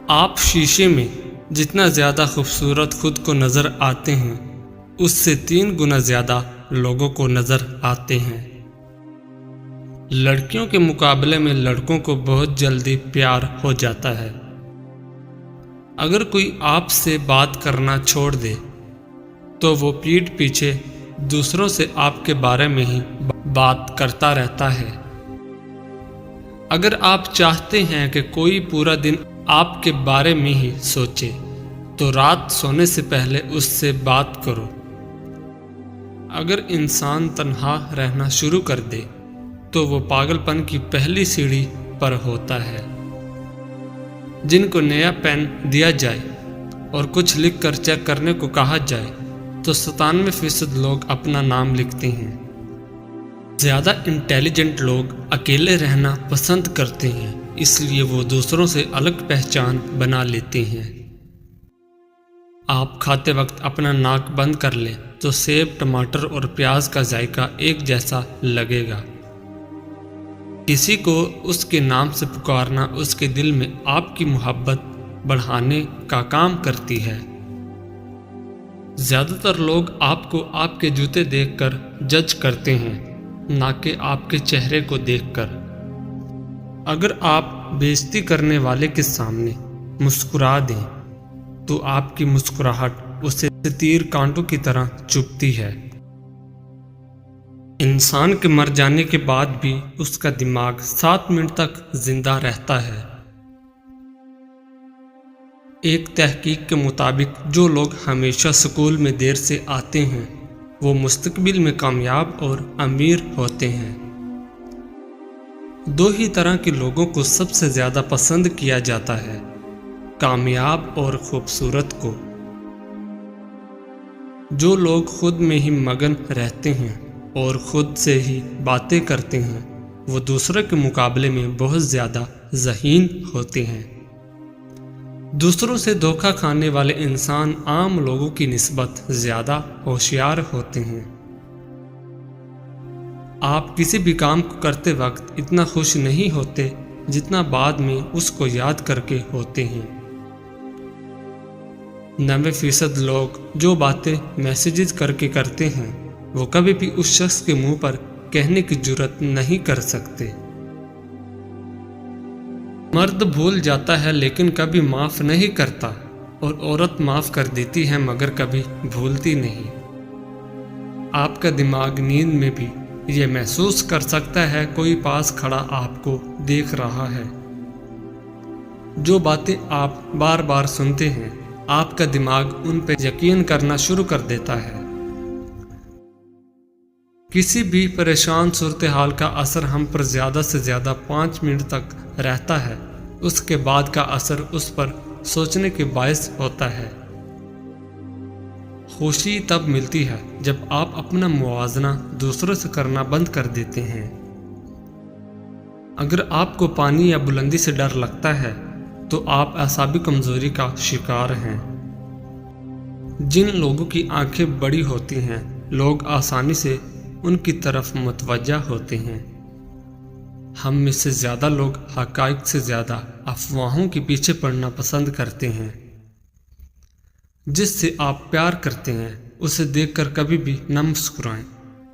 آپ شیشے میں جتنا زیادہ خوبصورت خود کو نظر آتے ہیں اس سے 3 گنا زیادہ لوگوں کو نظر آتے ہیں۔ لڑکیوں کے مقابلے میں لڑکوں کو بہت جلدی پیار ہو جاتا ہے۔ اگر کوئی آپ سے بات کرنا چھوڑ دے تو وہ پیٹھ پیچھے دوسروں سے آپ کے بارے میں ہی بات کرتا رہتا ہے۔ اگر آپ چاہتے ہیں کہ کوئی پورا دن آپ کے بارے میں ہی سوچے تو رات سونے سے پہلے اس سے بات کرو۔ اگر انسان تنہا رہنا شروع کر دے تو وہ پاگل پن کی پہلی سیڑھی پر ہوتا ہے۔ جن کو نیا پین دیا جائے اور کچھ لکھ کر چیک کرنے کو کہا جائے تو 97% لوگ اپنا نام لکھتے ہیں۔ زیادہ انٹیلیجنٹ لوگ اکیلے رہنا پسند کرتے ہیں، اس لیے وہ دوسروں سے الگ پہچان بنا لیتے ہیں۔ آپ کھاتے وقت اپنا ناک بند کر لیں تو سیب، ٹماٹر اور پیاز کا ذائقہ ایک جیسا لگے گا۔ کسی کو اس کے نام سے پکارنا اس کے دل میں آپ کی محبت بڑھانے کا کام کرتی ہے۔ زیادہ تر لوگ آپ کو آپ کے جوتے دیکھ کر جج کرتے ہیں، نہ کہ آپ کے چہرے کو دیکھ کر۔ اگر آپ بےعزتی کرنے والے کے سامنے مسکرا دیں تو آپ کی مسکراہٹ اسے تیر کانٹوں کی طرح چبھتی ہے۔ انسان کے مر جانے کے بعد بھی اس کا دماغ 7 منٹ تک زندہ رہتا ہے۔ ایک تحقیق کے مطابق جو لوگ ہمیشہ سکول میں دیر سے آتے ہیں وہ مستقبل میں کامیاب اور امیر ہوتے ہیں۔ 2 ہی طرح کے لوگوں کو سب سے زیادہ پسند کیا جاتا ہے، کامیاب اور خوبصورت کو۔ جو لوگ خود میں ہی مگن رہتے ہیں اور خود سے ہی باتیں کرتے ہیں وہ دوسرے کے مقابلے میں بہت زیادہ ذہین ہوتے ہیں۔ دوسروں سے دھوکہ کھانے والے انسان عام لوگوں کی نسبت زیادہ ہوشیار ہوتے ہیں۔ آپ کسی بھی کام کو کرتے وقت اتنا خوش نہیں ہوتے جتنا بعد میں اس کو یاد کر کے ہوتے ہیں۔ 90% لوگ جو باتیں میسیجز کر کے کرتے ہیں وہ کبھی بھی اس شخص کے منہ پر کہنے کی جرات نہیں کر سکتے۔ مرد بھول جاتا ہے لیکن کبھی معاف نہیں کرتا، اور عورت معاف کر دیتی ہے مگر کبھی بھولتی نہیں۔ آپ کا دماغ نیند میں بھی یہ محسوس کر سکتا ہے کوئی پاس کھڑا آپ کو دیکھ رہا ہے۔ جو باتیں آپ بار بار سنتے ہیں آپ کا دماغ ان پہ یقین کرنا شروع کر دیتا ہے۔ کسی بھی پریشان صورتحال کا اثر ہم پر زیادہ سے زیادہ 5 منٹ تک رہتا ہے، اس کے بعد کا اثر اس پر سوچنے کے باعث ہوتا ہے۔ خوشی تب ملتی ہے جب آپ اپنا موازنہ دوسروں سے کرنا بند کر دیتے ہیں۔ اگر آپ کو پانی یا بلندی سے ڈر لگتا ہے تو آپ اعصابی کمزوری کا شکار ہیں۔ جن لوگوں کی آنکھیں بڑی ہوتی ہیں لوگ آسانی سے ان کی طرف متوجہ ہوتے ہیں۔ ہم میں سے زیادہ لوگ حقائق سے زیادہ افواہوں کے پیچھے پڑنا پسند کرتے ہیں۔ جس سے آپ پیار کرتے ہیں اسے دیکھ کر کبھی بھی نہ مسکرائیں،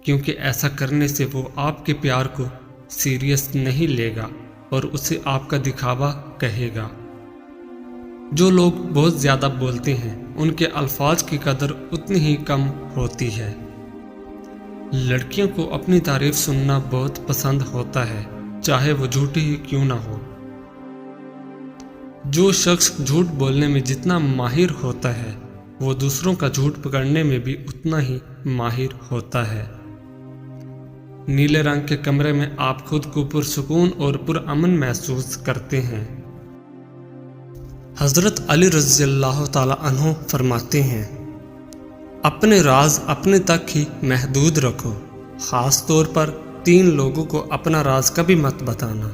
کیونکہ ایسا کرنے سے وہ آپ کے پیار کو سیریس نہیں لے گا اور اسے آپ کا دکھاوا کہے گا۔ جو لوگ بہت زیادہ بولتے ہیں ان کے الفاظ کی قدر اتنی ہی کم ہوتی ہے۔ لڑکیوں کو اپنی تعریف سننا بہت پسند ہوتا ہے، چاہے وہ جھوٹی ہی کیوں نہ ہو۔ جو شخص جھوٹ بولنے میں جتنا ماہر ہوتا ہے وہ دوسروں کا جھوٹ پکڑنے میں بھی اتنا ہی ماہر ہوتا ہے۔ نیلے رنگ کے کمرے میں آپ خود کو پرسکون اور پرامن محسوس کرتے ہیں۔ حضرت علی رضی اللہ تعالی عنہ فرماتے ہیں، اپنے راز اپنے تک ہی محدود رکھو، خاص طور پر 3 لوگوں کو اپنا راز کبھی مت بتانا۔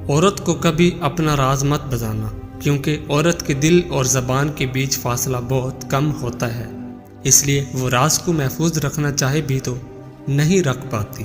عورت کو کبھی اپنا راز مت بتانا، کیونکہ عورت کے دل اور زبان کے بیچ فاصلہ بہت کم ہوتا ہے، اس لیے وہ راز کو محفوظ رکھنا چاہے بھی تو نہیں رکھ پاتی۔